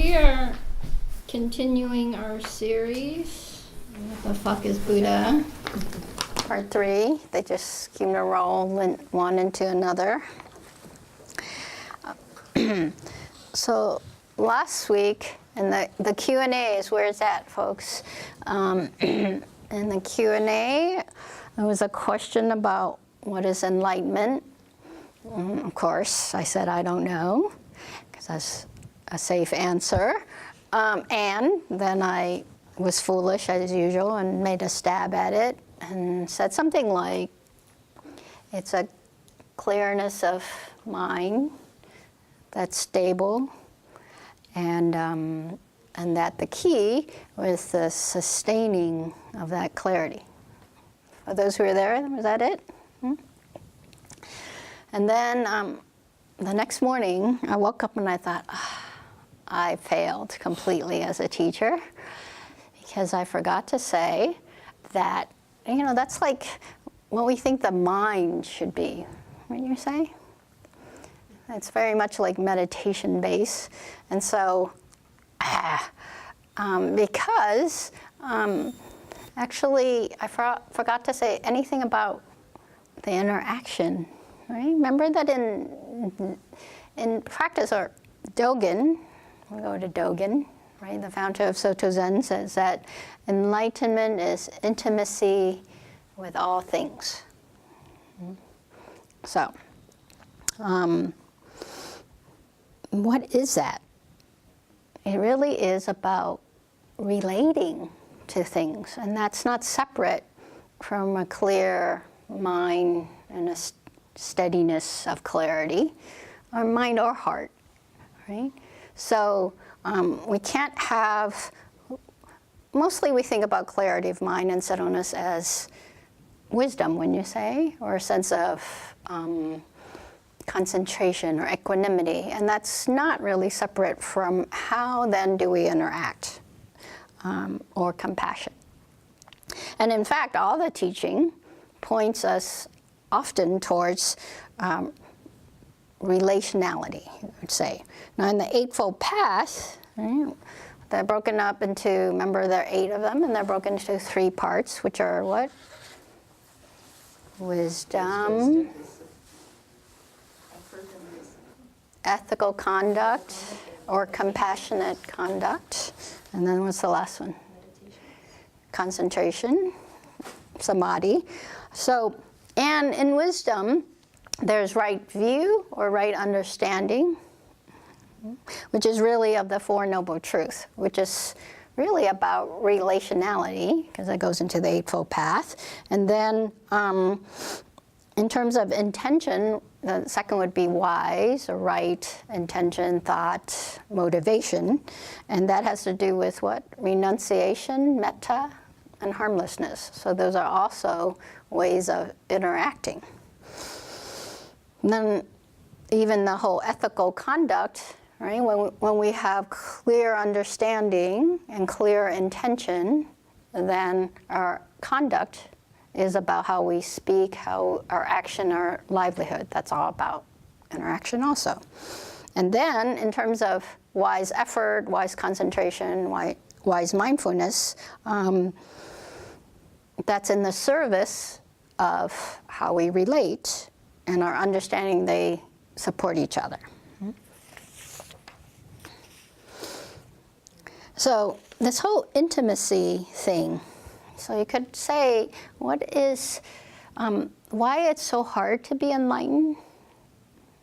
we are continuing our series, What the Fuck is Buddha? Part 3. They just keep to roll one into another. So last week, in the Q&A is where it's at, folks. In the Q&A, there was a question about what is enlightenment. Of course, I said I don't know, because that's a safe answer. And then I was foolish as usual and made a stab at it and said something like, it's a clearness of mind that's stable, and that the key was the sustaining of that clarity. For those who were there, was that it? And then the next morning, I woke up and I thought, I failed completely as a teacher, because I forgot to say that, that's like what we think the mind should be, wouldn't you say? It's very much like meditation based. And so, because actually I forgot to say anything about the interaction. Right? Remember that in practice, or Dogen, we go to Dogen, right? The founder of Soto Zen says that enlightenment is intimacy with all things. So, what is that? It really is about relating to things, and that's not separate from a clear mind and a steadiness of clarity, or mind or heart, right? So we can't have, mostly we think about clarity of mind and settleness as wisdom, when you say, or a sense of concentration or equanimity, and that's not really separate from how then do we interact, or compassion. And in fact, all the teaching points us often towards relationality, you would say. Now in the Eightfold Path, right, they're broken up into, remember there are 8 of them, and they're broken into 3 parts, which are what? Wisdom, ethical conduct, or compassionate conduct. And then what's the last one? Concentration, samadhi. So, and in wisdom, there's right view or right understanding, which is really of the Four Noble Truths, which is really about relationality, because it goes into the Eightfold Path. And then in terms of intention, the second would be wise, or right, intention, thought, motivation. And that has to do with what? Renunciation, metta, and harmlessness. So those are also ways of interacting. And then even the whole ethical conduct, right? When we have clear understanding and clear intention, then our conduct is about how we speak, how our action, our livelihood. That's all about interaction also. And then in terms of wise effort, wise concentration, wise mindfulness, that's in the service of how we relate and our understanding they support each other. So this whole intimacy thing, so you could say, what is, why it's so hard to be enlightened?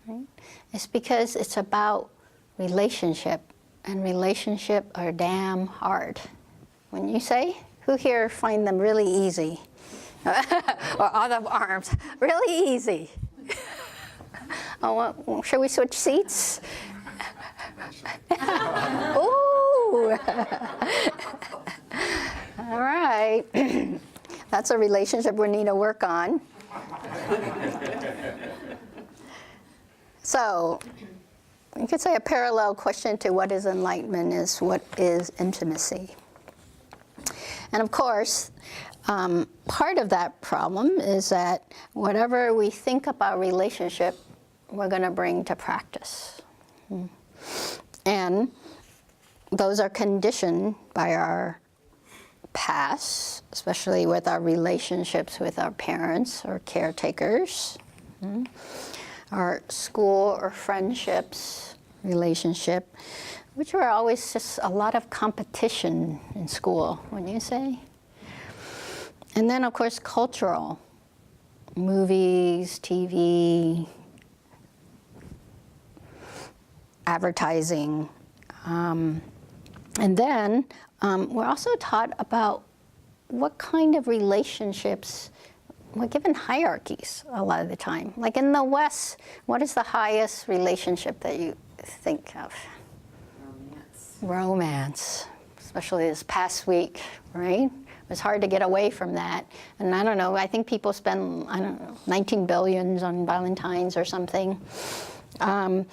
Right? It's because it's about relationship, and relationship are damn hard. When you say, who here find them really easy? Or out of arms, really easy. Oh, well, shall we switch seats? Ooh. All right. That's a relationship we need to work on. So you could say a parallel question to what is enlightenment is what is intimacy. And of course, part of that problem is that whatever we think about relationship, we're going to bring to practice. And those are conditioned by our past, especially with our relationships with our parents or caretakers, our school or friendships, relationship, which were always just a lot of competition in school, wouldn't you say? And then, of course, cultural, movies, TV, advertising. And then we're also taught about what kind of relationships, we're given hierarchies a lot of the time. Like in the West, what is the highest relationship that you think of? Romance, especially this past week, right? It's hard to get away from that. And I don't know, I think people spend, 19 billion on Valentine's or something. And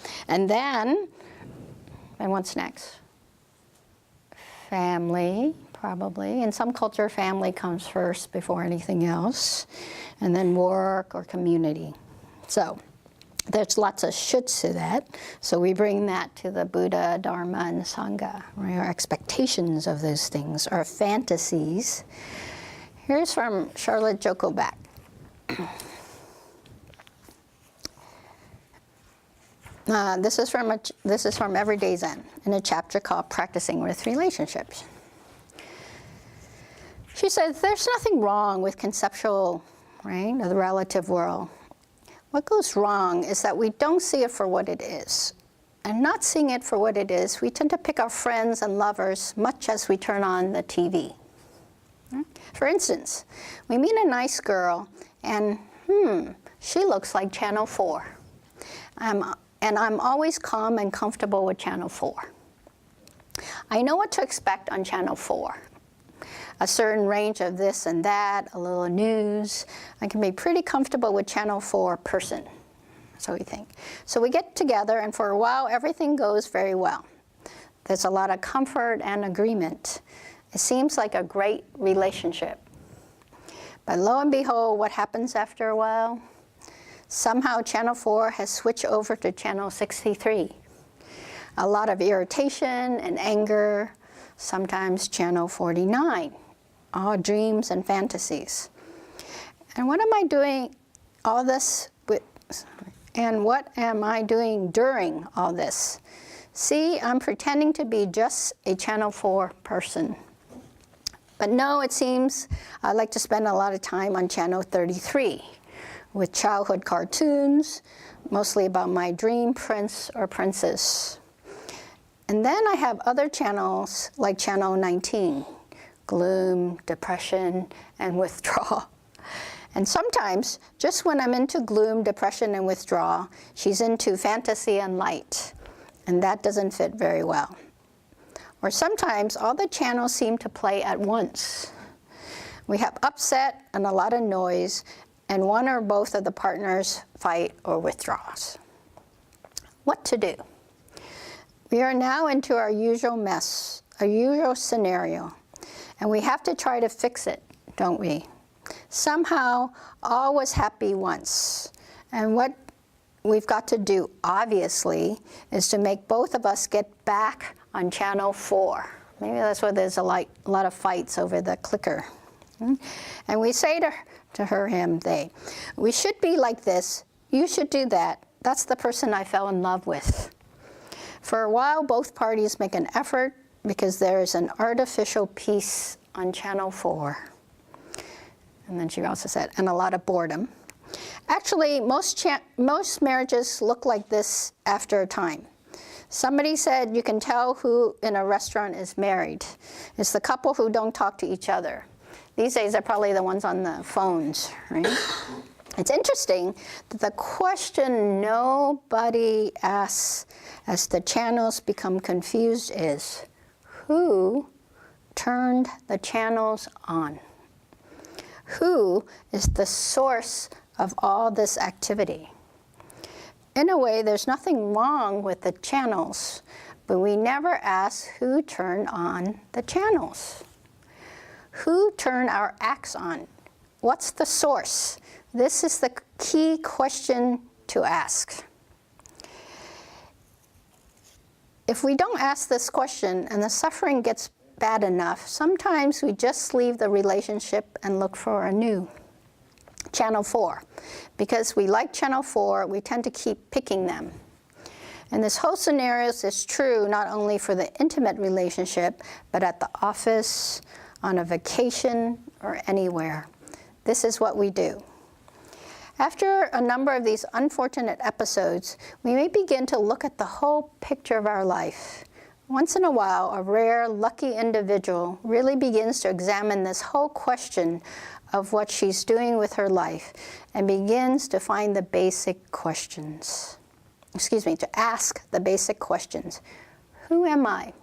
what's next? Family, probably. In some culture, family comes first before anything else. And then work or community. So there's lots of shutts to that. So we bring that to the Buddha, Dharma, and Sangha, right? Our expectations of those things, our fantasies. Here's from Charlotte Joko Back. This is from Everyday Zen in a chapter called Practicing with Relationships. She says, there's nothing wrong with conceptual, right, of the relative world. What goes wrong is that we don't see it for what it is. And not seeing it for what it is, we tend to pick our friends and lovers much as we turn on the TV. For instance, we meet a nice girl and, she looks like Channel 4. And I'm always calm and comfortable with Channel 4. I know what to expect on Channel 4. A certain range of this and that, a little news. I can be pretty comfortable with Channel 4 person, so we think. So we get together, and for a while, everything goes very well. There's a lot of comfort and agreement. It seems like a great relationship. But lo and behold, what happens after a while? Somehow Channel 4 has switched over to Channel 63. A lot of irritation and anger, sometimes Channel 49. All dreams and fantasies. And what am I doing all this with? And what am I doing during all this? See, I'm pretending to be just a Channel 4 person. But no, it seems I like to spend a lot of time on Channel 33 with childhood cartoons, mostly about my dream prince or princess. And then I have other channels like Channel 19. Gloom, depression, and withdrawal. And sometimes, just when I'm into gloom, depression, and withdrawal, she's into fantasy and light. And that doesn't fit very well. Or sometimes, all the channels seem to play at once. We have upset and a lot of noise, and one or both of the partners fight or withdraws. What to do? We are now into our usual mess, our usual scenario. And we have to try to fix it, don't we? Somehow, all was happy once. And what we've got to do, obviously, is to make both of us get back on Channel 4. Maybe that's why there's a lot of fights over the clicker. And we say to her, him, they, we should be like this, you should do that. That's the person I fell in love with. For a while, both parties make an effort because there is an artificial peace on Channel 4. And then she also said, and a lot of boredom. Actually, most marriages look like this after a time. Somebody said you can tell who in a restaurant is married. It's the couple who don't talk to each other. These days, they're probably the ones on the phones, right? It's interesting that the question nobody asks as the channels become confused is, who turned the channels on? Who is the source of all this activity? In a way, there's nothing wrong with the channels, but we never ask who turned on the channels. Who turned our acts on? What's the source? This is the key question to ask. if we don't ask this question and the suffering gets bad enough, sometimes we just leave the relationship and look for a new channel 4. Because we like channel 4, we tend to keep picking them. And this whole scenario is true not only for the intimate relationship, but at the office, on a vacation, or anywhere. This is what we do. After a number of these unfortunate episodes, we may begin to look at the whole picture of our life. Once in a while, a rare, lucky individual really begins to examine this whole question of what she's doing with her life and begins to find the basic questions. To ask the basic questions. Who am I?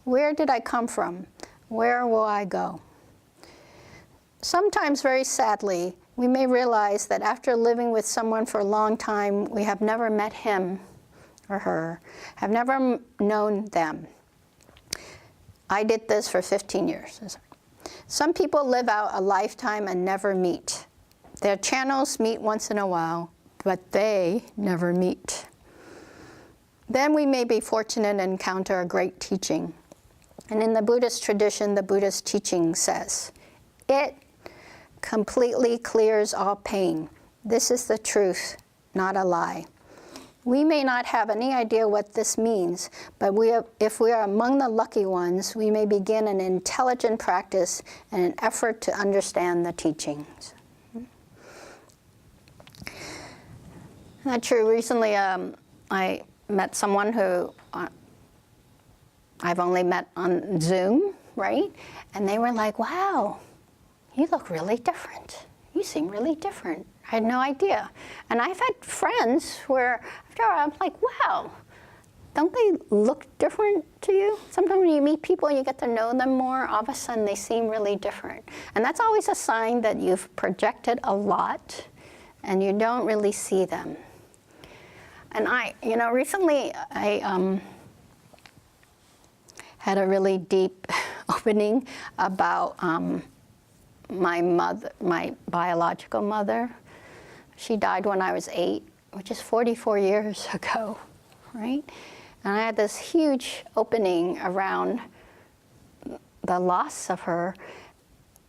Where did I come from? Where will I go? Sometimes, very sadly, we may realize that after living with someone for a long time, we have never met him or her, have never known them. I did this for 15 years. Some people live out a lifetime and never meet. Their channels meet once in a while, but they never meet. Then we may be fortunate and encounter a great teaching. And in the Buddhist tradition, the Buddhist teaching says, it completely clears all pain. This is the truth, not a lie. We may not have any idea what this means, but if we are among the lucky ones, we may begin an intelligent practice and an effort to understand the teachings. Not true. Recently, I met someone who I've only met on Zoom, right? And they were like, wow, you look really different. You seem really different. I had no idea. And I've had friends where after I'm like, wow, don't they look different to you? Sometimes when you meet people and you get to know them more, all of a sudden they seem really different. And that's always a sign that you've projected a lot and you don't really see them. And recently I had a really deep opening about my mother, my biological mother. She died when I was 8, which is 44 years ago, right? And I had this huge opening around the loss of her.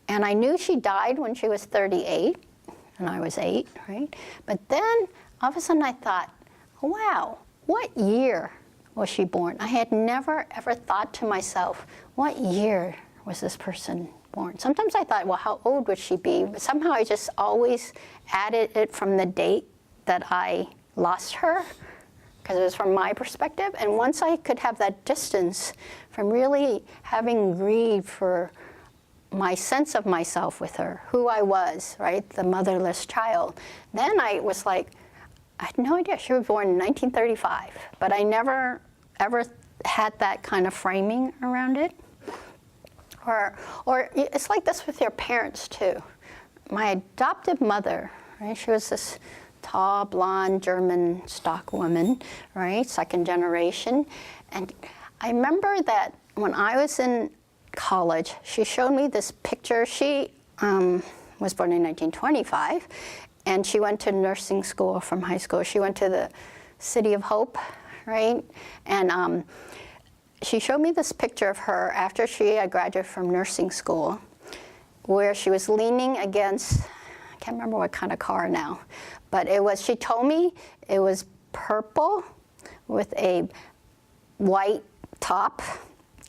And I knew she died when she was 38, and I was 8, right? But then all of a sudden I thought, wow, what year was she born? I had never ever thought to myself, what year was this person born? Sometimes I thought, well, how old would she be? But somehow I just always added it from the date that I lost her, because it was from my perspective. And once I could have that distance from really having grieved for my sense of myself with her, who I was, right, the motherless child, then I was like, I had no idea. She was born in 1935, but I never ever had that kind of framing around it. Or it's like this with your parents too. My adoptive mother, right, she was this tall, blonde, German stock woman, right, second generation. And I remember that when I was in college, she showed me this picture. She was born in 1925, and she went to nursing school from high school. She went to the City of Hope, right? And she showed me this picture of her after she had graduated from nursing school, where she was leaning against, I can't remember what kind of car now, but it was, she told me it was purple with a white top,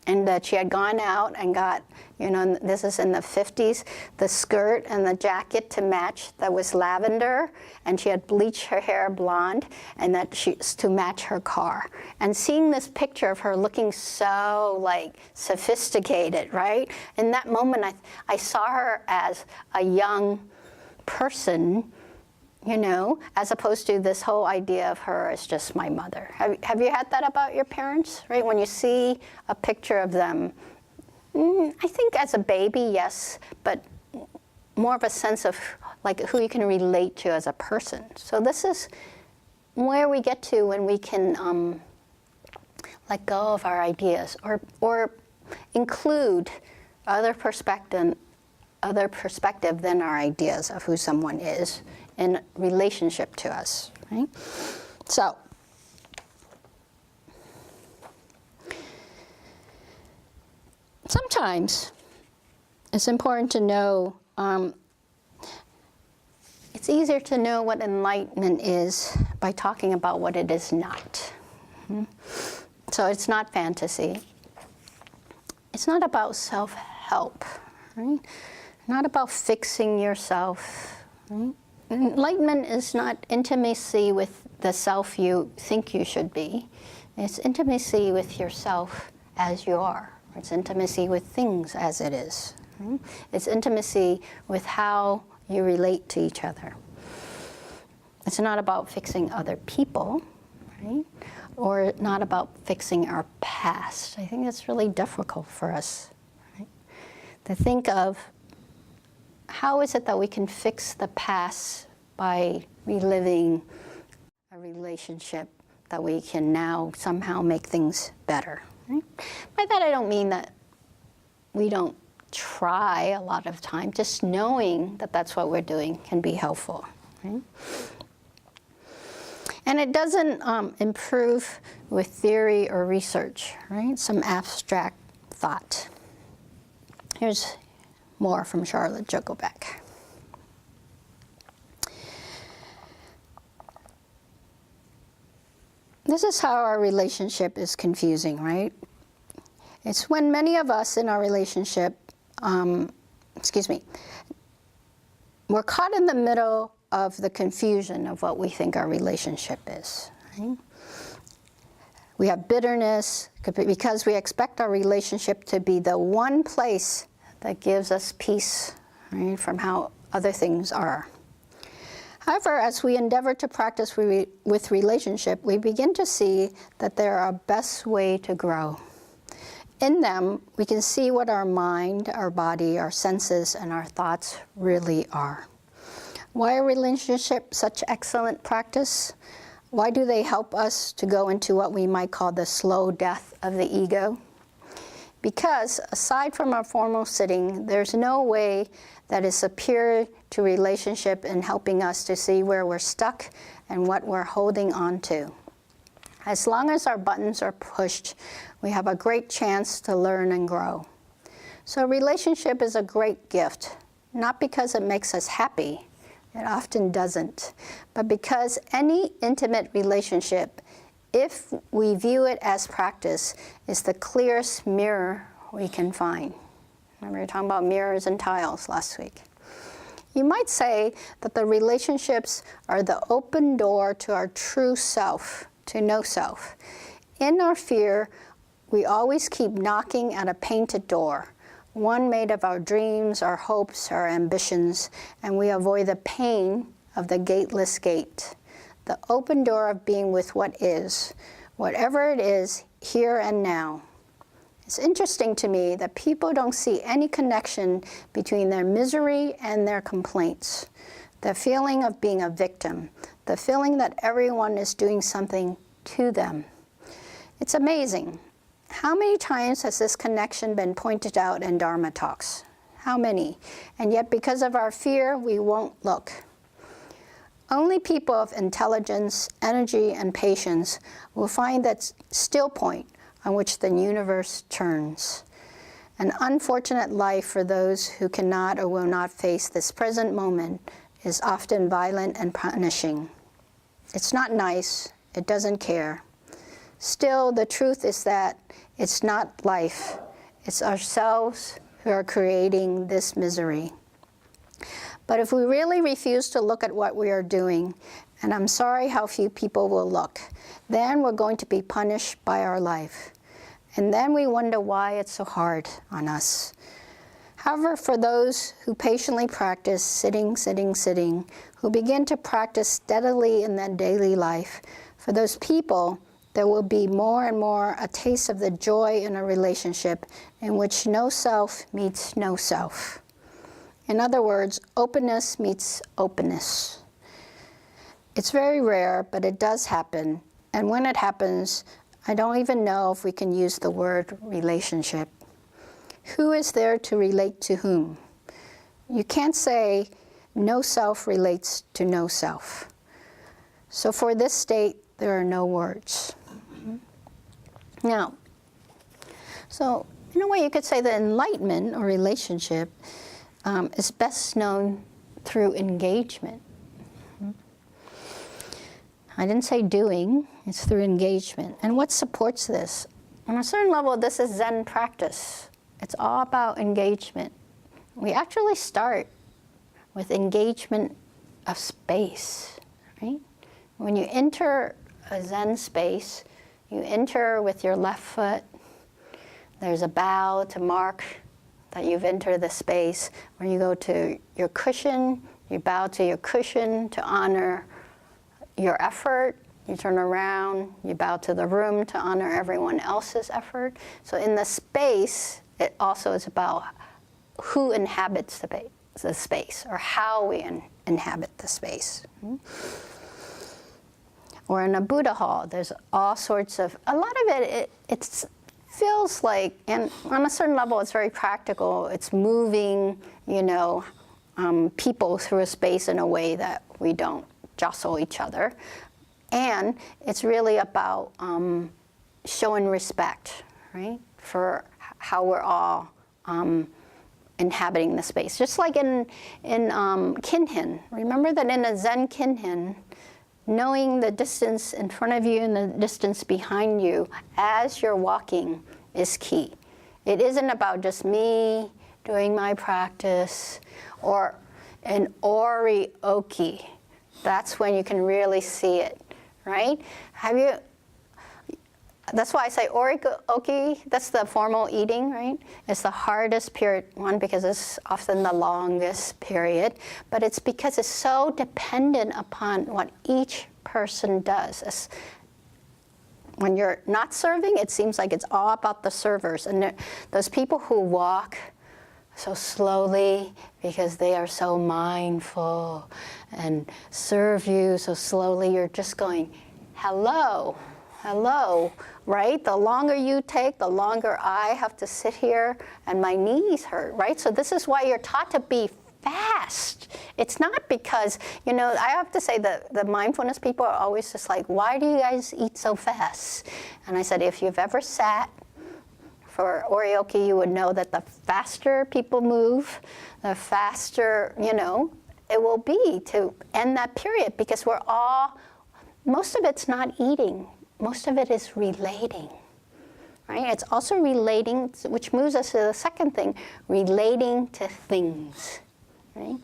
and that she had gone out and got, this is in the 50s, the skirt and the jacket to match that was lavender, and she had bleached her hair blonde, and that to match her car. And seeing this picture of her looking so sophisticated, right? In that moment, I saw her as a young person, as opposed to this whole idea of her as just my mother. Have you had that about your parents, right? When you see a picture of them, I think as a baby, yes, but more of a sense of who you can relate to as a person. So this is where we get to when we can let go of our ideas or include other perspective than our ideas of who someone is in relationship to us, right? So, sometimes it's important to know, it's easier to know what enlightenment is by talking about what it is not. So it's not fantasy. It's not about self-help, right? Not about fixing yourself, right? Enlightenment is not intimacy with the self you think you should be. It's intimacy with yourself as you are. It's intimacy with things as it is. Right? It's intimacy with how you relate to each other. It's not about fixing other people, right? Or not about fixing our past. I think that's really difficult for us, right? To think of how is it that we can fix the past by reliving a relationship that we can now somehow make things better. Right? By that I don't mean that we don't try a lot of time. Just knowing that that's what we're doing can be helpful. Right? And it doesn't improve with theory or research, right? Some abstract thought. Here's more from Charlotte Jokobeck. This is how our relationship is confusing, right? It's when many of us in our relationship, we're caught in the middle of the confusion of what we think our relationship is. Right? We have bitterness because we expect our relationship to be the one place that gives us peace, right, from how other things are. However, as we endeavor to practice with relationship, we begin to see that they're our best way to grow. In them, we can see what our mind, our body, our senses, and our thoughts really are. Why are relationships such excellent practice? Why do they help us to go into what we might call the slow death of the ego? Because aside from our formal sitting, there's no way that is superior to relationship in helping us to see where we're stuck and what we're holding on to. As long as our buttons are pushed, we have a great chance to learn and grow. So relationship is a great gift, not because it makes us happy, it often doesn't, but because any intimate relationship, if we view it as practice, is the clearest mirror we can find. Remember, we were talking about mirrors and tiles last week. You might say that the relationships are the open door to our true self, to no self. In our fear, we always keep knocking at a painted door, one made of our dreams, our hopes, our ambitions, and we avoid the pain of the gateless gate, the open door of being with what is, whatever it is, here and now. It's interesting to me that people don't see any connection between their misery and their complaints, the feeling of being a victim, the feeling that everyone is doing something to them. It's amazing. How many times has this connection been pointed out in Dharma talks? How many? And yet because of our fear, we won't look. Only people of intelligence, energy, and patience will find that still point on which the universe turns. An unfortunate life for those who cannot or will not face this present moment is often violent and punishing. It's not nice, it doesn't care. Still, the truth is that it's not life, it's ourselves who are creating this misery. But if we really refuse to look at what we are doing, and I'm sorry how few people will look, then we're going to be punished by our life. And then we wonder why it's so hard on us. However, for those who patiently practice sitting, who begin to practice steadily in their daily life, for those people, there will be more and more a taste of the joy in a relationship in which no self meets no self. In other words, openness meets openness. It's very rare, but it does happen. And when it happens, I don't even know if we can use the word relationship. Who is there to relate to whom? You can't say no self relates to no self. So for this state, there are no words. Now, so in a way you could say the enlightenment or relationship is best known through engagement. I didn't say doing, it's through engagement. And what supports this? On a certain level, this is Zen practice. It's all about engagement. We actually start with engagement of space, right? When you enter a Zen space, you enter with your left foot. There's a bow to mark that you've entered the space. When you go to your cushion, you bow to your cushion to honor your effort. You turn around, you bow to the room to honor everyone else's effort. So in the space, it also is about who inhabits the space, or how we inhabit the space. Or in a Buddha hall, there's all sorts of, a lot of it feels like, and on a certain level it's very practical, it's moving, people through a space in a way that we don't jostle each other. And it's really about showing respect, right, for how we're all inhabiting the space. Just like in kinhin. Remember that in a Zen kinhin, knowing the distance in front of you and the distance behind you as you're walking is key. It isn't about just me doing my practice, or an orioki. That's when you can really see it, right? That's why I say orioki, that's the formal eating, right? It's the hardest period, one, because it's often the longest period, but it's because it's so dependent upon what each person does. When you're not serving, it seems like it's all about the servers. And those people who walk so slowly because they are so mindful and serve you so slowly, you're just going, hello, hello, right? The longer you take, the longer I have to sit here and my knees hurt, right? So this is why you're taught to be fast. It's not because, I have to say that the mindfulness people are always just like, why do you guys eat so fast? And I said, if you've ever sat for orioki, you would know that the faster people move, the faster, it will be to end that period, because most of it's not eating. Most of it is relating, right? It's also relating, which moves us to the second thing, relating to things, right?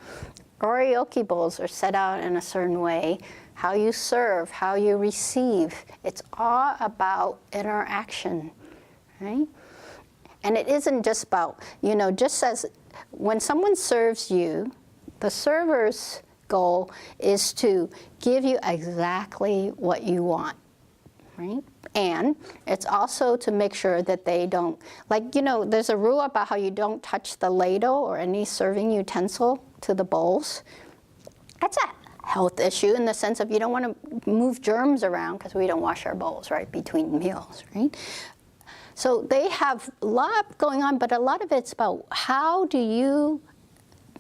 Orioki bowls are set out in a certain way. How you serve, how you receive, it's all about interaction, right? And it isn't just about, just as when someone serves you, the server's goal is to give you exactly what you want. Right? And it's also to make sure that they don't, there's a rule about how you don't touch the ladle or any serving utensil to the bowls. That's a health issue in the sense of you don't want to move germs around, because we don't wash our bowls, right, between meals, right? So they have a lot going on, but a lot of it's about how do you,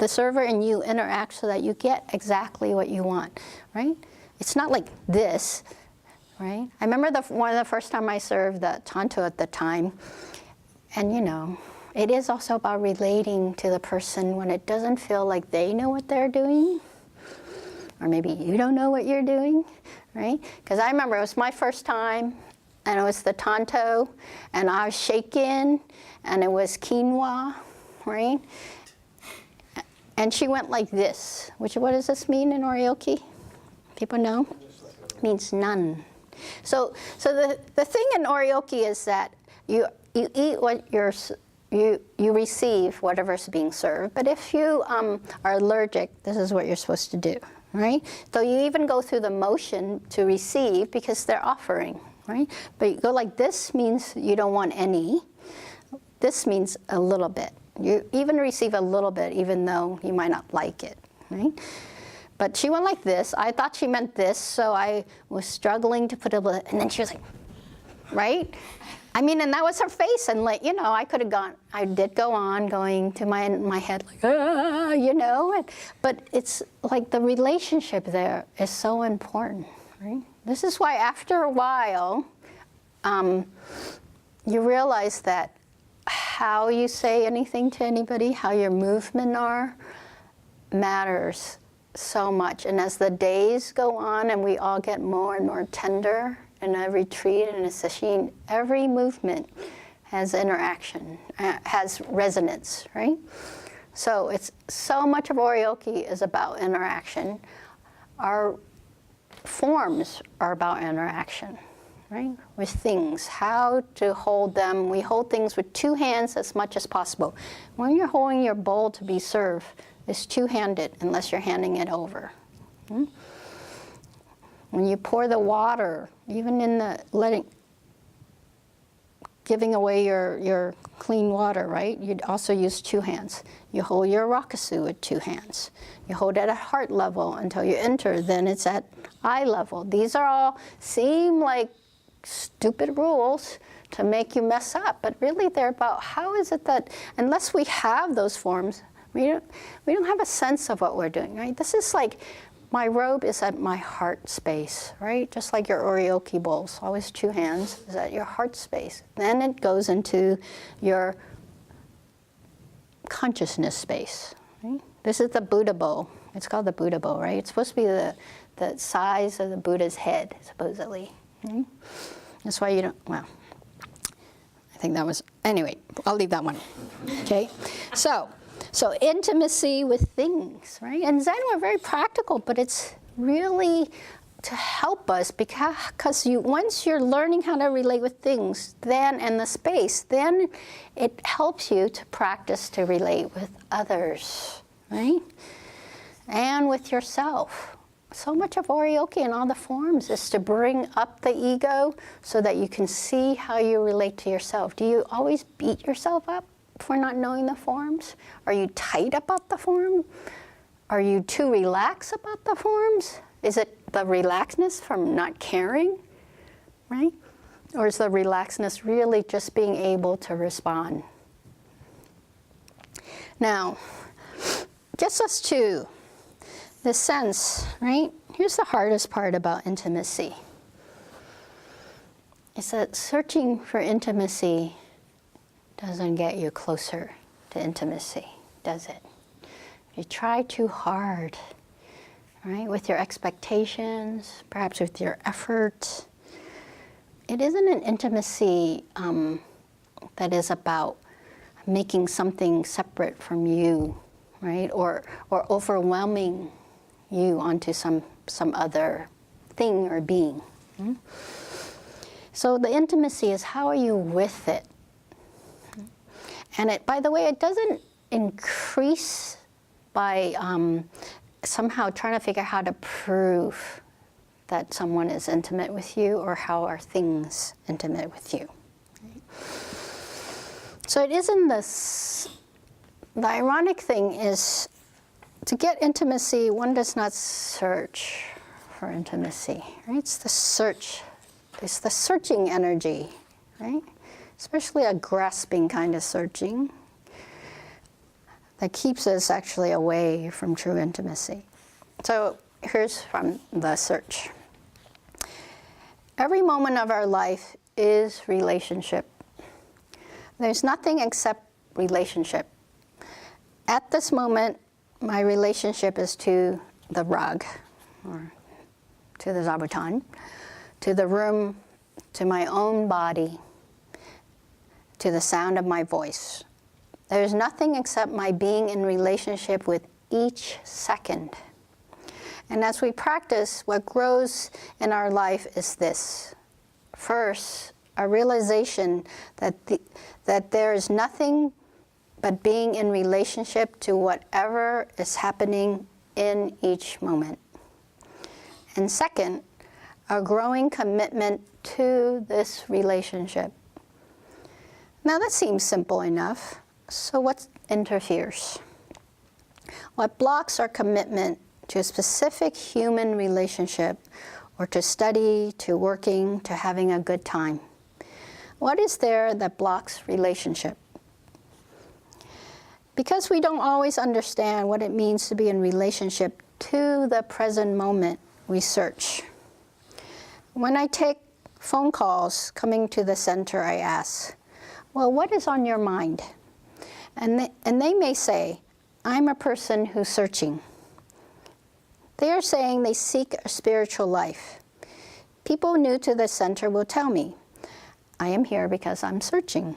the server and you, interact so that you get exactly what you want, right? It's not like this. Right? I remember one of the first time I served the tanto at the time, and it is also about relating to the person when it doesn't feel like they know what they're doing, or maybe you don't know what you're doing, right? Because I remember it was my first time, and it was the tanto, and I was shaken, and it was quinoa, right? And she went like this, what does this mean in orioki? People know? It means none. So the thing in orioki is that you eat what you receive whatever's being served. But if you are allergic, this is what you're supposed to do, right? So you even go through the motion to receive because they're offering, right? But you go like this means you don't want any. This means a little bit. You even receive a little bit even though you might not like it, right? But she went like this. I thought she meant this, so I was struggling to put and then she was like, right? And that was her face, and I could have gone, I did go on going to my head like, but it's like the relationship there is so important, right? This is why after a while, you realize that how you say anything to anybody, how your movement are, matters so much. And as the days go on and we all get more and more tender in a retreat and a sesshin, every movement has interaction, has resonance, right? So it's so much of Oryoki is about interaction. Our forms are about interaction, right? With things, how to hold them. We hold things with two hands as much as possible. When you're holding your bowl to be served, it's two-handed unless you're handing it over. When you pour the water, even in the giving away your clean water, right? You'd also use two hands. You hold your rakusu with two hands. You hold it at heart level until you enter, then it's at eye level. These are all seem like stupid rules to make you mess up, but really they're about how is it that, unless we have those forms, we don't have a sense of what we're doing, right? This is like, my robe is at my heart space, right? Just like your Oryoki bowls, always two hands, is at your heart space. Then it goes into your consciousness space, right? This is the Buddha bowl. It's called the Buddha bowl, right? It's supposed to be the size of the Buddha's head, supposedly. Right? That's why you don't, well, I think that was, anyway, I'll leave that one, okay? So intimacy with things, right? And Zen, we're very practical, but it's really to help us because once you're learning how to relate with things, then in the space, then it helps you to practice to relate with others, right? And with yourself. So much of Oryoki and all the forms is to bring up the ego so that you can see how you relate to yourself. Do you always beat yourself up for not knowing the forms? Are you tight about the form? Are you too relaxed about the forms? Is it the relaxedness from not caring, right? Or is the relaxedness really just being able to respond? Now, gets us to the sense, right? Here's the hardest part about intimacy. It's that searching for intimacy doesn't get you closer to intimacy, does it? If you try too hard, right, with your expectations, perhaps with your effort, it isn't an intimacy that is about making something separate from you, right, or overwhelming you onto some other thing or being. So the intimacy is how are you with it? And it, by the way, it doesn't increase by somehow trying to figure out how to prove that someone is intimate with you or how are things intimate with you. Right? So it isn't this, the ironic thing is to get intimacy, one does not search for intimacy, right? It's the search, it's the searching energy, right? Especially a grasping kind of searching that keeps us actually away from true intimacy. So here's from the search. Every moment of our life is relationship. There's nothing except relationship. At this moment, my relationship is to the rug, or to the zabuton, to the room, to my own body, to the sound of my voice. There's nothing except my being in relationship with each second. And as we practice, what grows in our life is this. First, a realization that there is nothing but being in relationship to whatever is happening in each moment. And second, a growing commitment to this relationship. Now that seems simple enough. So what interferes? What blocks our commitment to a specific human relationship, or to study, to working, to having a good time? What is there that blocks relationship? Because we don't always understand what it means to be in relationship to the present moment, we search. When I take phone calls coming to the center, I ask, well, what is on your mind? And they may say, I'm a person who's searching. They are saying they seek a spiritual life. People new to the center will tell me, I am here because I'm searching.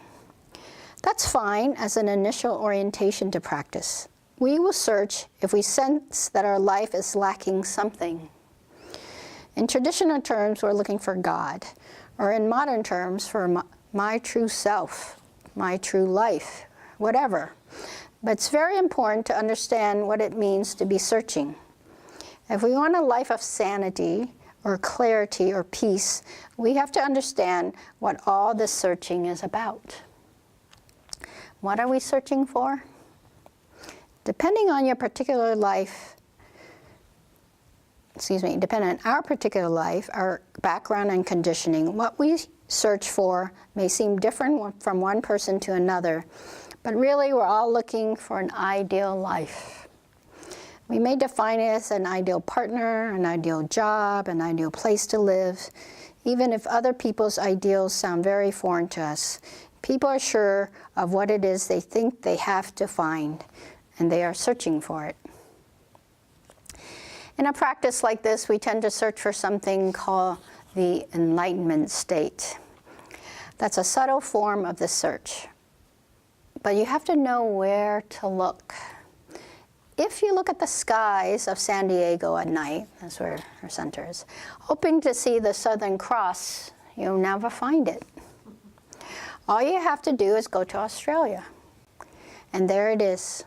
That's fine as an initial orientation to practice. We will search if we sense that our life is lacking something. In traditional terms, we're looking for God, or in modern terms, for my true self, my true life, whatever. But it's very important to understand what it means to be searching. If we want a life of sanity, or clarity, or peace, we have to understand what all this searching is about. What are we searching for? Depending on your particular life, depending on our particular life, our background and conditioning, what we search for may seem different from one person to another, but really we're all looking for an ideal life. We may define it as an ideal partner, an ideal job, an ideal place to live. Even if other people's ideals sound very foreign to us, people are sure of what it is they think they have to find, and they are searching for it. In a practice like this, we tend to search for something called the enlightenment state. That's a subtle form of the search. But you have to know where to look. If you look at the skies of San Diego at night, that's where our center is, hoping to see the Southern Cross, you'll never find it. All you have to do is go to Australia. And there it is.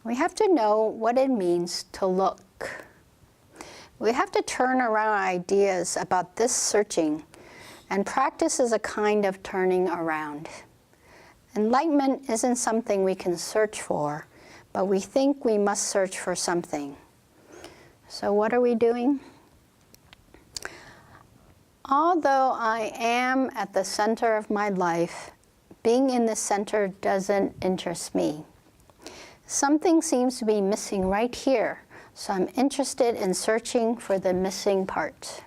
We have to know what it means to look. We have to turn around ideas about this searching, and practice is a kind of turning around. Enlightenment isn't something we can search for, but we think we must search for something. So what are we doing? Although I am at the center of my life, being in the center doesn't interest me. Something seems to be missing right here, so I'm interested in searching for the missing part.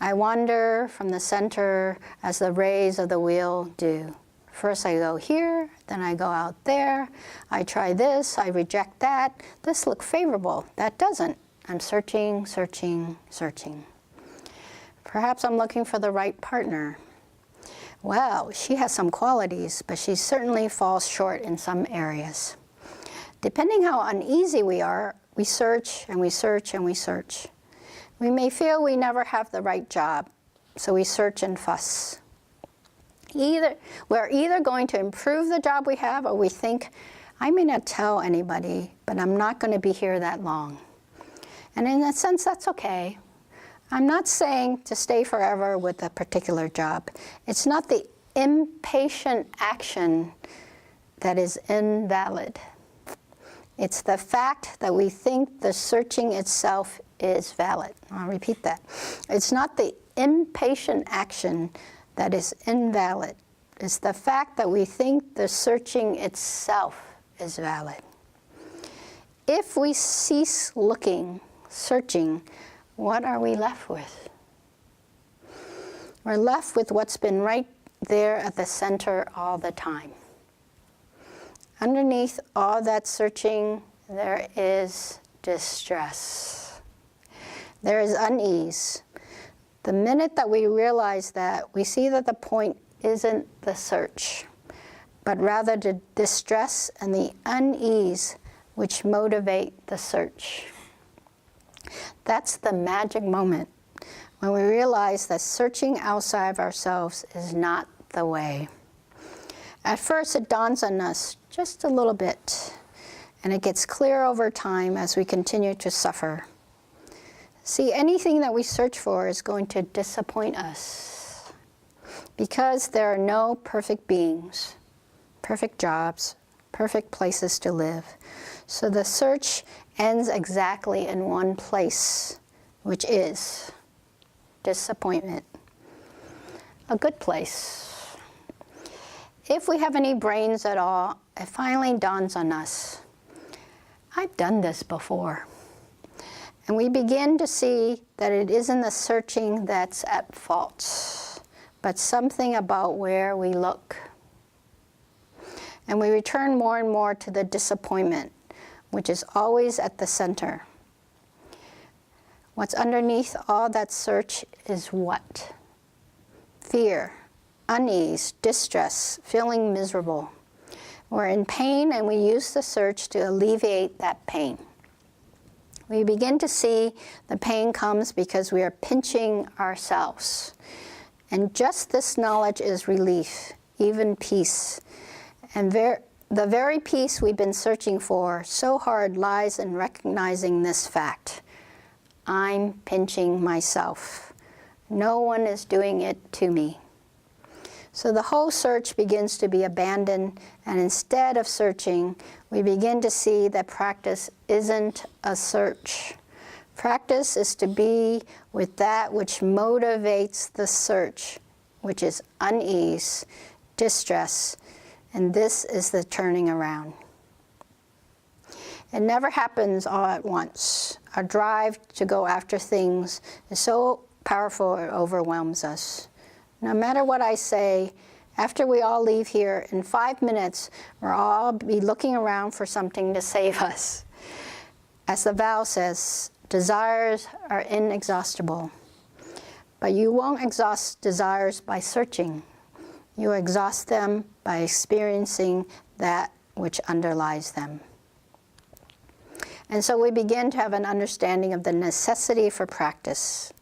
I wander from the center as the rays of the wheel do. First I go here, then I go out there. I try this, I reject that. This looks favorable, that doesn't. I'm searching, searching, searching. Perhaps I'm looking for the right partner. Well, she has some qualities, but she certainly falls short in some areas. Depending how uneasy we are, we search and we search and we search. We may feel we never have the right job, so we search and fuss. We're either going to improve the job we have, or we think, I may not tell anybody, but I'm not going to be here that long. And in a sense, that's okay. I'm not saying to stay forever with a particular job. It's not the impatient action that is invalid. It's the fact that we think the searching itself is valid. I'll repeat that. It's not the impatient action that is invalid. It's the fact that we think the searching itself is valid. If we cease looking, searching, what are we left with? We're left with what's been right there at the center all the time. Underneath all that searching, there is distress. There is unease. The minute that we realize that, we see that the point isn't the search, but rather the distress and the unease which motivate the search. That's the magic moment when we realize that searching outside of ourselves is not the way. At first, it dawns on us just a little bit, and it gets clear over time as we continue to suffer. See, anything that we search for is going to disappoint us, because there are no perfect beings, perfect jobs, perfect places to live. So the search ends exactly in one place, which is disappointment. A good place. If we have any brains at all, it finally dawns on us, I've done this before. And we begin to see that it isn't the searching that's at fault, but something about where we look. and we return more and more to the disappointment, which is always at the center. What's underneath all that search is what? Fear, unease, distress, feeling miserable. We're in pain, and we use the search to alleviate that pain. We begin to see the pain comes because we are pinching ourselves. And just this knowledge is relief, even peace. And the very peace we've been searching for so hard lies in recognizing this fact. I'm pinching myself. No one is doing it to me. So the whole search begins to be abandoned, and instead of searching, we begin to see that practice isn't a search. Practice is to be with that which motivates the search, which is unease, distress, and this is the turning around. It never happens all at once. Our drive to go after things is so powerful it overwhelms us. No matter what I say, after we all leave here, in 5 minutes, we'll all be looking around for something to save us. As the vow says, desires are inexhaustible. But you won't exhaust desires by searching. You exhaust them by experiencing that which underlies them. And so we begin to have an understanding of the necessity for practice.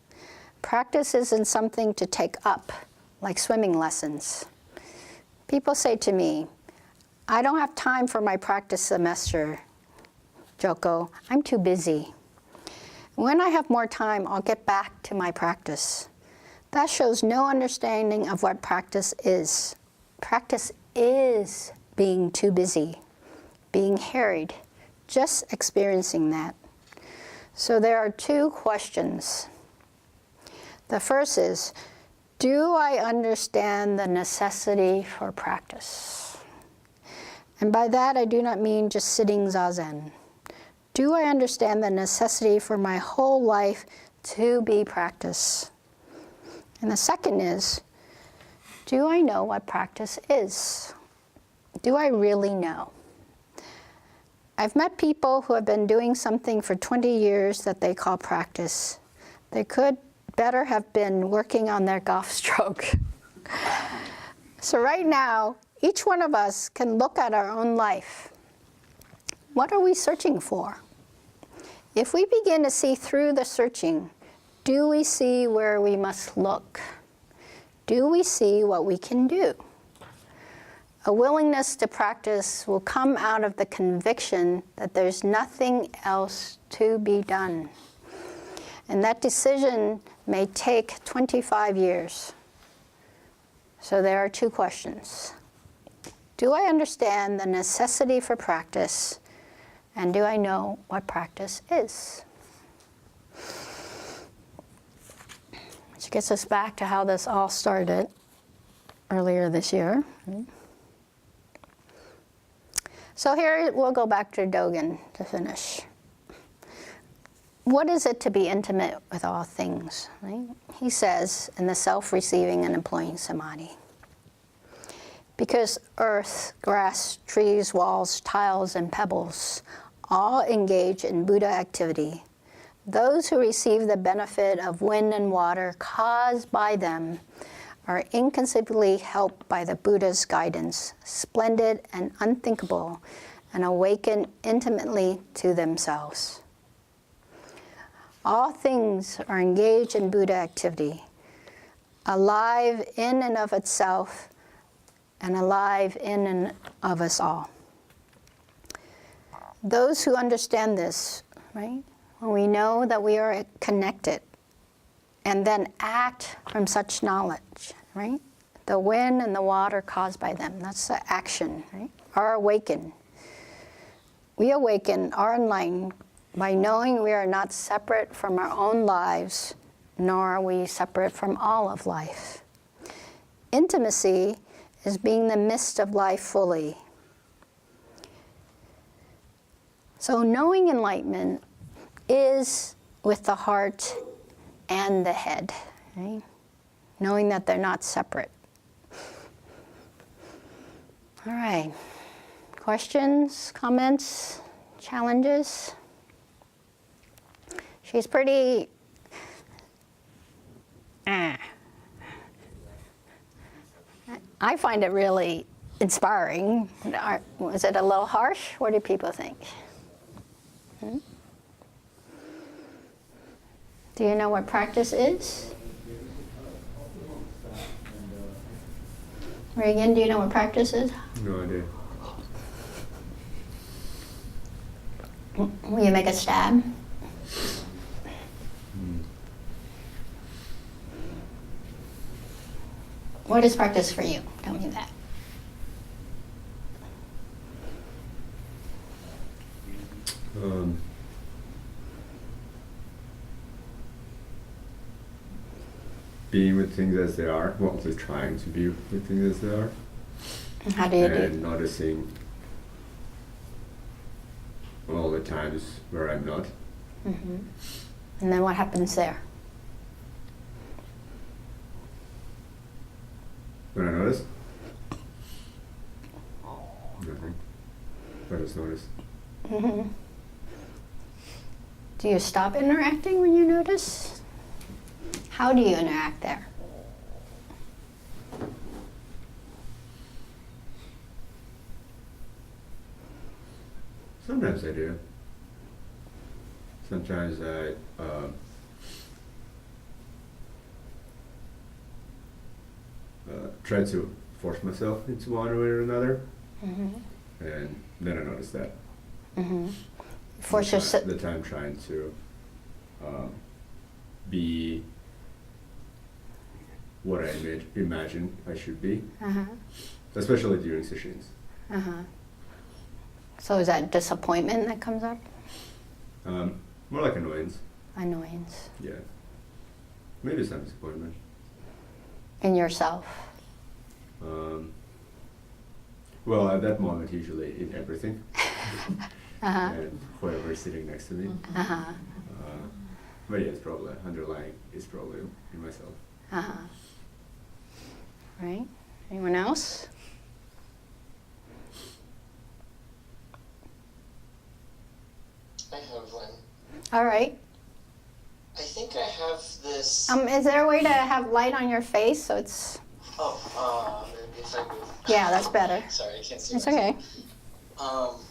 Practice isn't something to take up, like swimming lessons. People say to me, I don't have time for my practice semester, Joko. I'm too busy. When I have more time, I'll get back to my practice. That shows no understanding of what practice is. Practice is being too busy, being harried, just experiencing that. So there are 2 questions. The first is, do I understand the necessity for practice? And by that I do not mean just sitting zazen. Do I understand the necessity for my whole life to be practice? And the second is, do I know what practice is? Do I really know? I've met people who have been doing something for 20 years that they call practice. They could better have been working on their golf stroke. So right now, each one of us can look at our own life. What are we searching for? If we begin to see through the searching, do we see where we must look? Do we see what we can do? A willingness to practice will come out of the conviction that there's nothing else to be done. And that decision may take 25 years. So there are 2 questions. Do I understand the necessity for practice? And do I know what practice is? Which gets us back to how this all started earlier this year. So here we'll go back to Dogen to finish. What is it to be intimate with all things? Right? He says in the self-receiving and employing samadhi. Because earth, grass, trees, walls, tiles, and pebbles all engage in Buddha activity, those who receive the benefit of wind and water caused by them are inconceivably helped by the Buddha's guidance, splendid and unthinkable, and awaken intimately to themselves. All things are engaged in Buddha activity, alive in and of itself, and alive in and of us all. Those who understand this, right, when we know that we are connected, and then act from such knowledge, right? The wind and the water caused by them, that's the action, right? Are awakened. We awaken, are enlightened, by knowing we are not separate from our own lives, nor are we separate from all of life. Intimacy is being the midst of life fully. So knowing enlightenment is with the heart and the head, right? Knowing that they're not separate. All right. questions, comments, challenges? She's pretty... I find it really inspiring. Was it a little harsh? What do people think? Do you know what practice is? Reagan, do you know what practice is? No idea. Will you make a stab? What is practice for you? Tell me that. Being with things as they are, well, just trying to be with things as they are. How do you do? And noticing all the times where I'm not. And then what happens there? When I notice? Nothing. I just notice. Do you stop interacting when you notice? How do you interact there? Sometimes I do. Sometimes I try to force myself into one way or another, and then I notice that. Force yourself. The time trying to be what I imagine I should be, especially during sessions. So is that disappointment that comes up? More like annoyance. Annoyance. Yeah. Maybe some disappointment. In yourself? Well, at that moment, usually in everything. And whoever is sitting next to me. But yeah, it's probably underlying is probably in myself. Right. Anyone else? I have one. All right. I think I have this. Is there a way to have light on your face so it's... Maybe if I move. Yeah, that's better. Sorry, I can't see. It's myself. okay.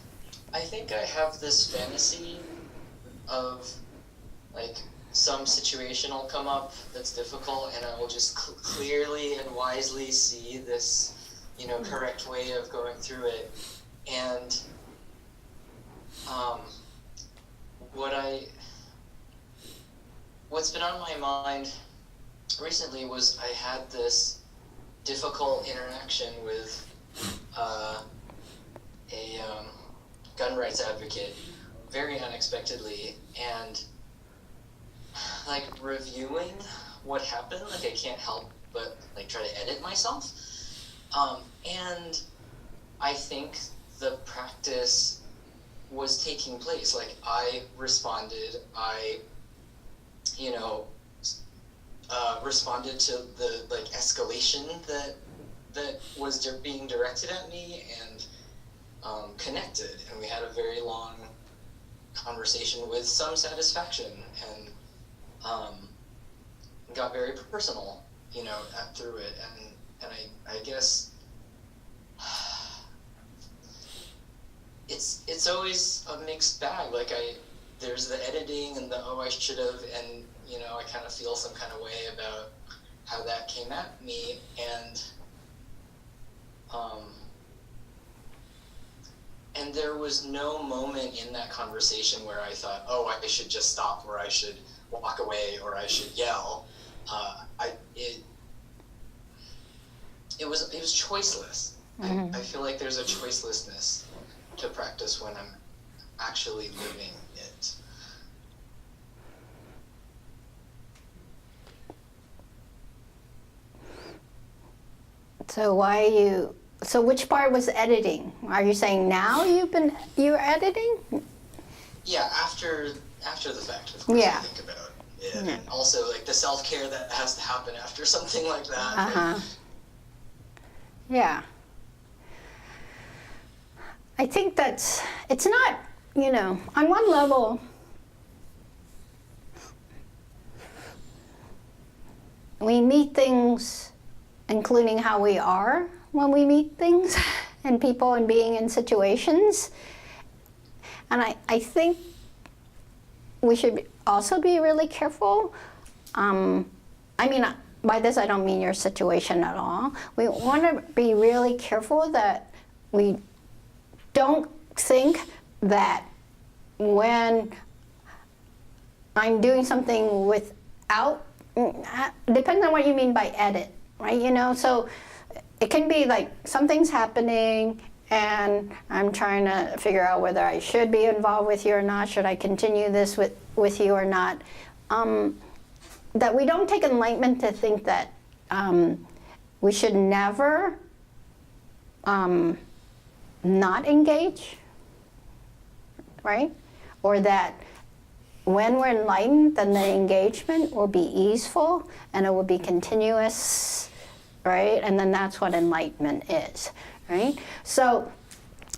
I think I have this fantasy of, like, some situation will come up that's difficult, and I will just clearly and wisely see this, correct way of going through it. And what's been on my mind recently was I had this difficult interaction with a gun rights advocate very unexpectedly, and like reviewing what happened, like I can't help but like try to edit myself, and I think the practice was taking place. Like I responded, responded to the like escalation that was being directed at me, and connected, and we had a very long conversation with some satisfaction, and got very personal, through it, and I guess it's always a mixed bag. Like there's the editing and the I should have, and I kind of feel some kind of way about how that came at me, and there was no moment in that conversation where I thought, I should just stop, or I should walk away, or I should yell. It was choiceless. I feel like there's a choicelessness to practice when I'm actually living it. So which part was editing? Are you saying now you're editing? Yeah, after the fact, of course, Yeah. I think about it. And also like the self-care that has to happen after something like that. Yeah. I think it's not, on one level, we meet things, including how we are when we meet things and people and being in situations. And I think we should also be really careful. By this I don't mean your situation at all. We want to be really careful that we don't think that when I'm doing something without, depends on what you mean by edit, right? So it can be like something's happening and I'm trying to figure out whether I should be involved with you or not. Should I continue this with you or not? That we don't take enlightenment to think that we should never not engage, right? Or that when we're enlightened, then the engagement will be easeful and it will be continuous, right? And then that's what enlightenment is, right? So,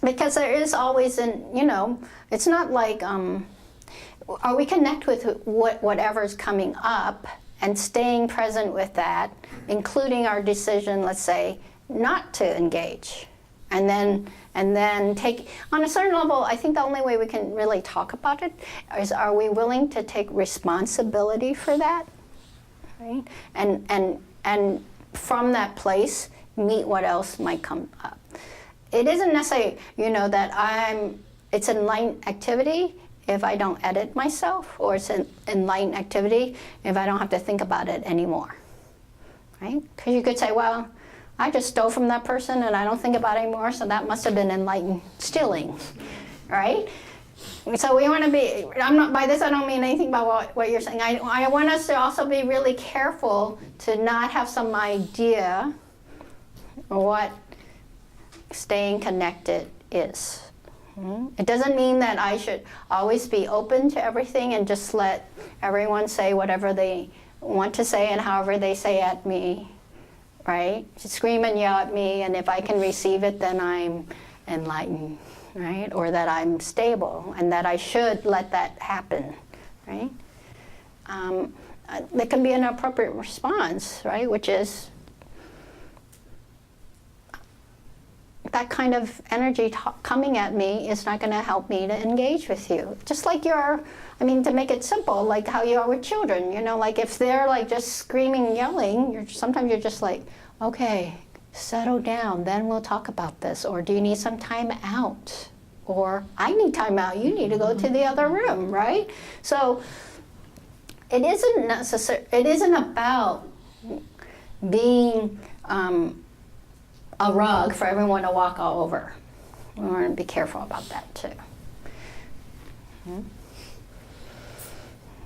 because there is always it's not like, are we connect with whatever's coming up and staying present with that, including our decision, let's say, not to engage. And then take, on a certain level, I think the only way we can really talk about it is, are we willing to take responsibility for that, right? And from that place, meet what else might come up. It isn't necessarily, that it's enlightened activity if I don't edit myself, or it's an enlightened activity if I don't have to think about it anymore, right? Because you could say, well, I just stole from that person and I don't think about it anymore, so that must have been enlightened stealing, right? So we want to be, by this I don't mean anything about what you're saying. I want us to also be really careful to not have some idea of what staying connected is. It doesn't mean that I should always be open to everything and just let everyone say whatever they want to say and however they say at me, right? Scream and yell at me, and if I can receive it, then I'm enlightened, right? Or that I'm stable and that I should let that happen, right? There can be an appropriate response, right? Which is that kind of energy coming at me is not going to help me to engage with you. Just like to make it simple, like how you are with children, like if they're like just screaming and yelling, sometimes you're just like, okay, settle down, then we'll talk about this. Or do you need some time out? Or I need time out, you need to go to the other room, right? So it isn't about being a rug for everyone to walk all over. We want to be careful about that too.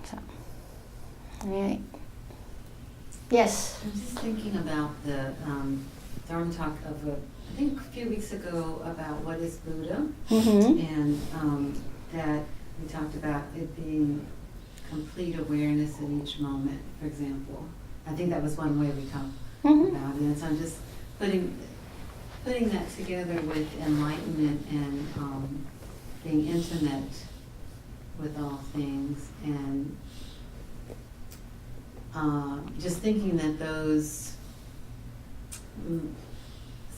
So, right. Yes? I'm just thinking about the Dharma talk of I think a few weeks ago about what is Buddha, and that we talked about it being complete awareness in each moment, for example. I think that was one way we talked about it. And so I'm just putting that together with enlightenment and being intimate with all things, and just thinking that those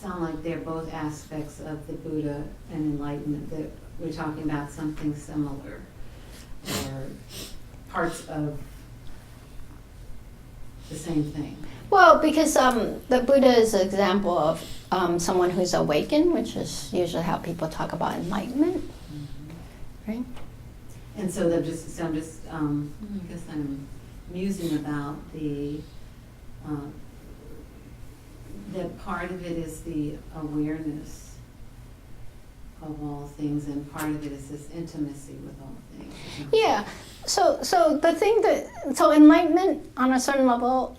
sound like they're both aspects of the Buddha and enlightenment, that we're talking about something similar, or parts of the same thing. Well, because the Buddha is an example of someone who's awakened, which is usually how people talk about enlightenment, right? And so I guess I'm musing about that part of it is the awareness of all things, and part of it is this intimacy with all things. Yeah. So the thing so enlightenment on a certain level,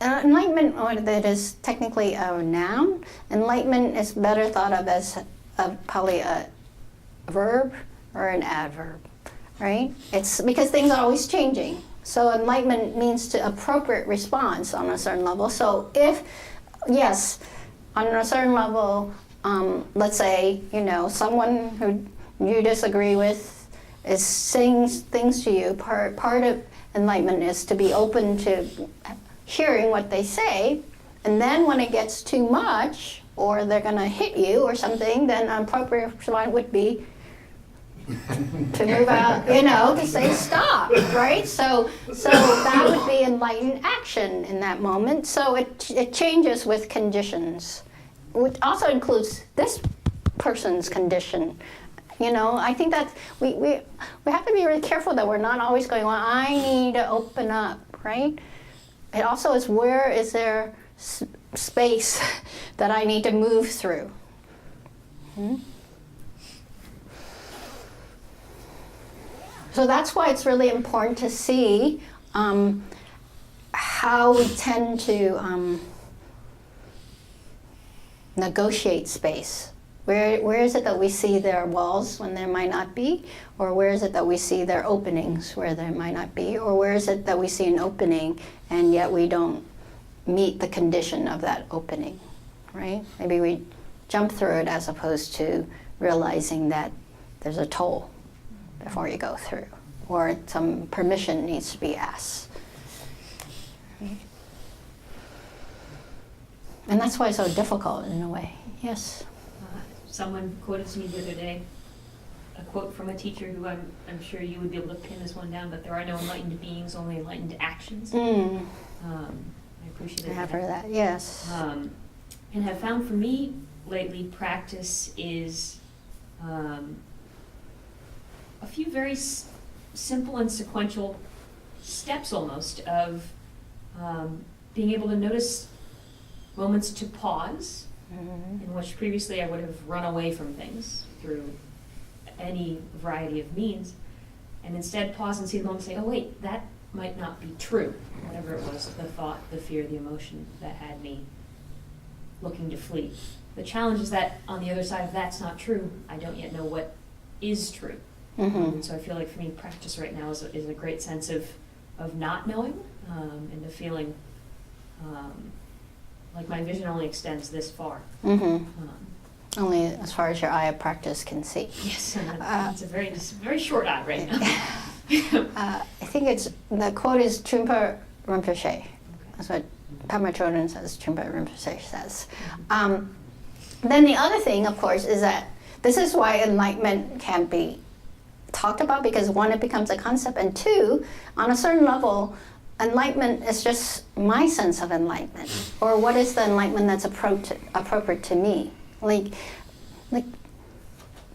enlightenment, or that is technically a noun. Enlightenment is better thought of as probably a verb or an adverb, right? It's because things are always changing. So enlightenment means to appropriate response on a certain level. So yes, on a certain level, let's say, someone who you disagree with is saying things to you. Part of enlightenment is to be open to hearing what they say, and then when it gets too much, or they're going to hit you or something, then an appropriate response would be to move out, to say stop, right? So that would be enlightened action in that moment. So it changes with conditions, which also includes this person's condition. I think that we have to be really careful that we're not always going, well, I need to open up, right? It also is, where is there space that I need to move through? So that's why it's really important to see how we tend to negotiate space. Where is it that we see there are walls when there might not be? Or where is it that we see there are openings where there might not be? Or where is it that we see an opening and yet we don't meet the condition of that opening, right? Maybe we jump through it as opposed to realizing that there's a toll before you go through, or some permission needs to be asked. And that's why it's so difficult in a way. Yes? Someone quoted to me the other day a quote from a teacher who I'm sure you would be able to pin this one down, but there are no enlightened beings, only enlightened actions. I appreciate I have heard that, yes. And have found for me lately, practice is a few very simple and sequential steps almost of being able to notice moments to pause, in which previously I would have run away from things through any variety of means, and instead pause and see the moment and say, oh wait, that might not be true, whatever it was, the thought, the fear, the emotion that had me looking to flee. The challenge is that on the other side of that's not true, I don't yet know what is true. And so I feel like for me, practice right now is a great sense of not knowing, and of feeling like my vision only extends this far. Only as far as your eye of practice can see. Yes, it's a very short eye right now. I think the quote is Trungpa Rinpoche. That's what Pema Chodron says, Trungpa Rinpoche says. Then the other thing, of course, is that this is why enlightenment can be talked about, because one, it becomes a concept, and two, on a certain level, enlightenment is just my sense of enlightenment, or what is the enlightenment that's appropriate to me. Like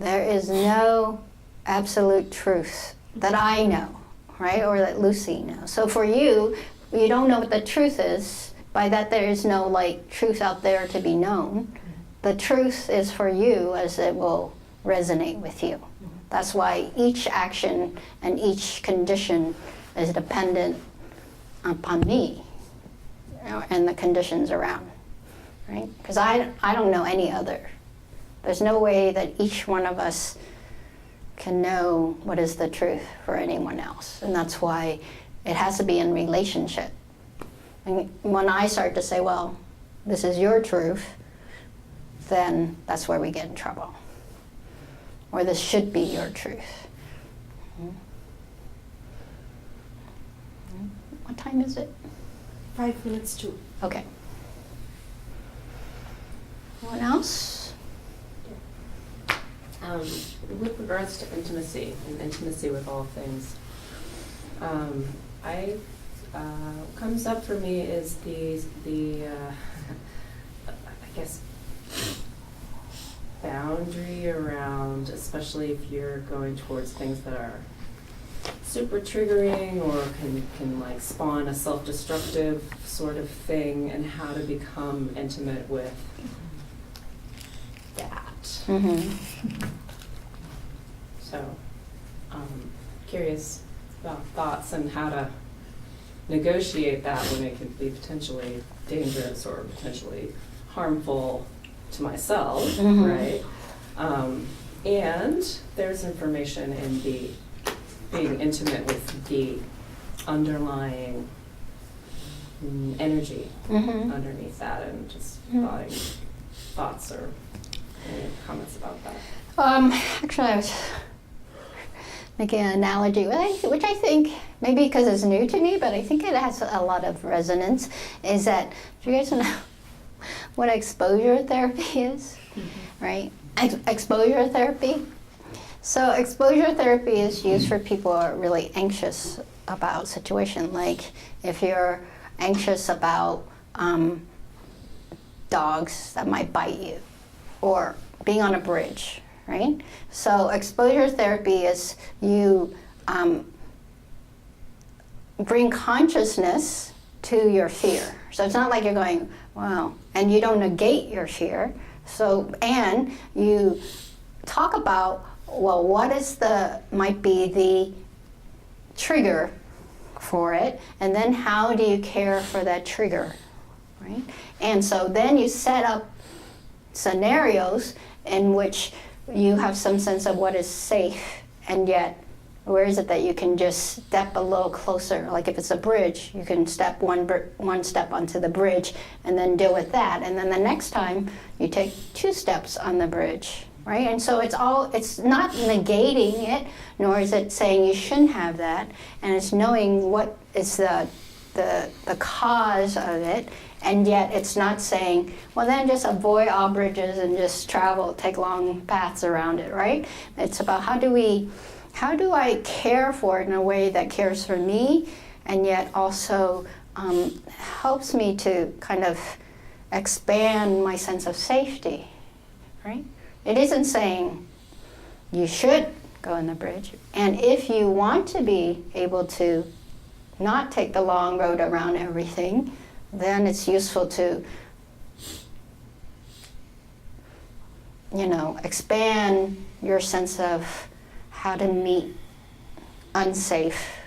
there is no absolute truth that I know, right, or that Lucy knows. So for you, you don't know what the truth is. By that, there is no truth out there to be known. The truth is for you as it will resonate with you. That's why each action and each condition is dependent upon me, and the conditions around, right? Because I don't know any other. There's no way that each one of us can know what is the truth for anyone else. And that's why it has to be in relationship. And when I start to say, well, this is your truth, then that's where we get in trouble. Or this should be your truth. What time is it? 5 minutes to. Okay. Anyone else? With regards to intimacy and intimacy with all things, what comes up for me is the I guess boundary around, especially if you're going towards things that are super triggering or can spawn a self-destructive sort of thing, and how to become intimate with that. So, curious about thoughts and how to negotiate that when it could be potentially dangerous or potentially harmful to myself, right? And there's information in the being intimate with the underlying energy underneath that, and just thoughts or Any comments about that? Actually, I was making an analogy, which I think, maybe because it's new to me, but I think it has a lot of resonance, is that, do you guys know what exposure therapy is? Right? Exposure therapy. So exposure therapy is used for people who are really anxious about situation. Like if you're anxious about dogs that might bite you, or being on a bridge, right? So exposure therapy is you bring consciousness to your fear. So it's not like you're going, wow, and you don't negate your fear. So, and you talk about, well, what is might be the trigger for it, and then how do you care for that trigger, right? And so then you set up scenarios in which you have some sense of what is safe, and yet where is it that you can just step a little closer? Like if it's a bridge, you can step one step onto the bridge and then deal with that, and then the next time you take 2 steps on the bridge, right? And so it's not negating it, nor is it saying you shouldn't have that, and it's knowing what is the cause of it, and yet it's not saying, well, then just avoid all bridges and just take long paths around it, right? It's about how do I care for it in a way that cares for me, and yet also helps me to kind of expand my sense of safety, right? It isn't saying you should go on the bridge, and if you want to be able to not take the long road around everything, then it's useful to, expand your sense of how to meet unsafe,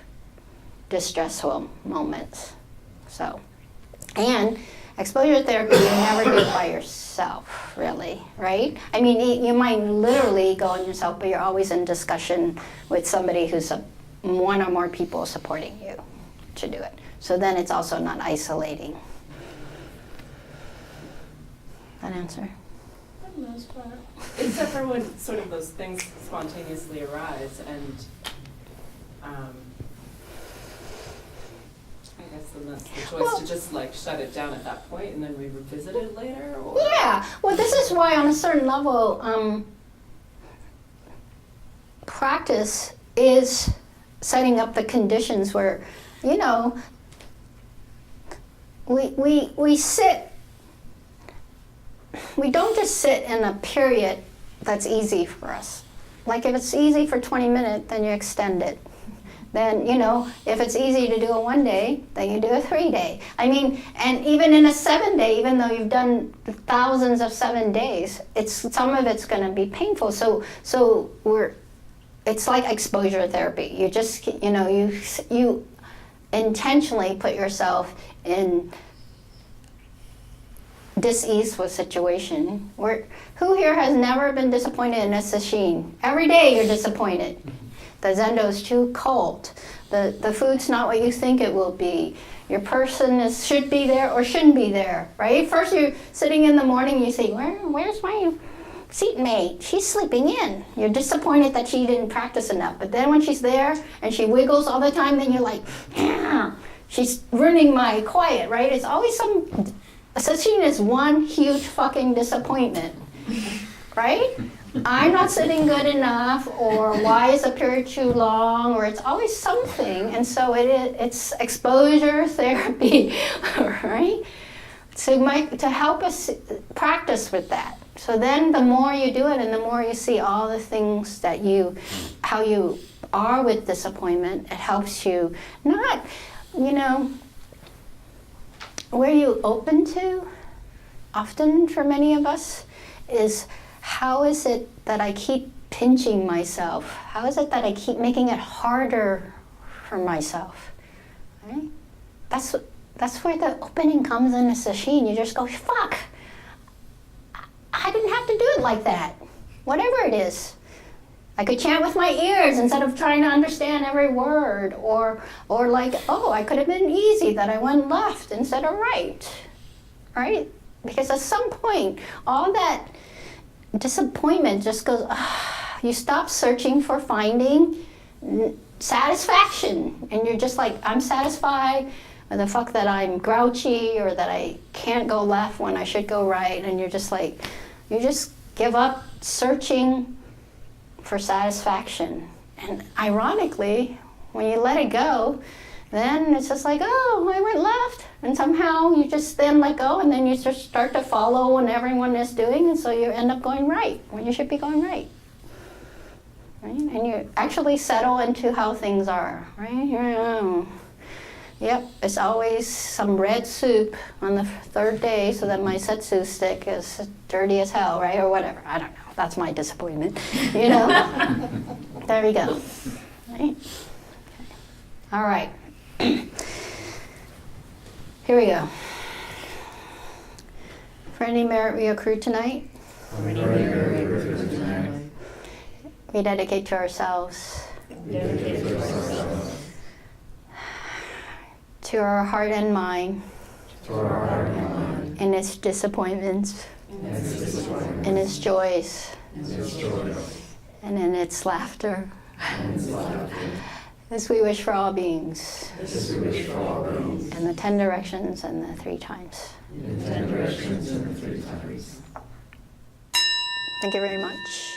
distressful moments. So, and exposure therapy, you never do it by yourself, really, right? I mean, you might literally go on yourself, but you're always in discussion with somebody who's one or more people supporting you to do it. So then it's also not isolating. That answer? For the most part. Except for when sort of those things spontaneously arise, and I guess then that's the choice to just like shut it down at that point and then we revisit it later? Or? Yeah, well, this is why on a certain level, practice is setting up the conditions where, we sit. We don't just sit in a period that's easy for us. Like if it's easy for 20 minutes, then you extend it. Then, if it's easy to do a 1 day, then you do a 3 day. I mean, and even in a 7 day, even though you've done thousands of 7 days, some of it's going to be painful. So it's like exposure therapy. You just, you intentionally put yourself in dis-easeful situation. Who here has never been disappointed in a sesshin? Every day you're disappointed. The zendo is too cold. The food's not what you think it will be. Your person should be there or shouldn't be there, right? First you're sitting in the morning, you say, where's my seatmate? She's sleeping in. You're disappointed that she didn't practice enough. But then when she's there and she wiggles all the time, then you're like, she's ruining my quiet, right? It's always sesshin is one huge fucking disappointment, right? I'm not sitting good enough, or why is the period too long, or it's always something. And so it's exposure therapy, right? To help us practice with that. So then the more you do it and the more you see all the things that how you are with disappointment, it helps you not, where you open to, often for many of us, is how is it that I keep pinching myself? How is it that I keep making it harder for myself? Right? That's where the opening comes in a sesshin. You just go, fuck, I didn't have to do it like that. Whatever it is. I could chant with my ears instead of trying to understand every word, or like, I could have been easy that I went left instead of right, right? Because at some point, all that disappointment just goes, you stop searching for finding satisfaction. And you're just like, I'm satisfied with the fact that I'm grouchy or that I can't go left when I should go right. And you're just like, you just give up searching for satisfaction. And ironically, when you let it go, then it's just like, oh, I went left. And somehow you just then let go, and then you just start to follow what everyone is doing, and so you end up going right when you should be going right. Right? And you actually settle into how things are, right? Yep, it's always some red soup on the third day so that my setsu stick is dirty as hell, right? Or whatever, I don't know. That's my disappointment, you know? There we go. Right? All right. Here we go. For any merit we accrue tonight, we dedicate to ourselves, to our heart and mind, in its disappointments, in its joys, and in its laughter. As we wish for all beings. In the 10 directions and the 3 times. Thank you very much.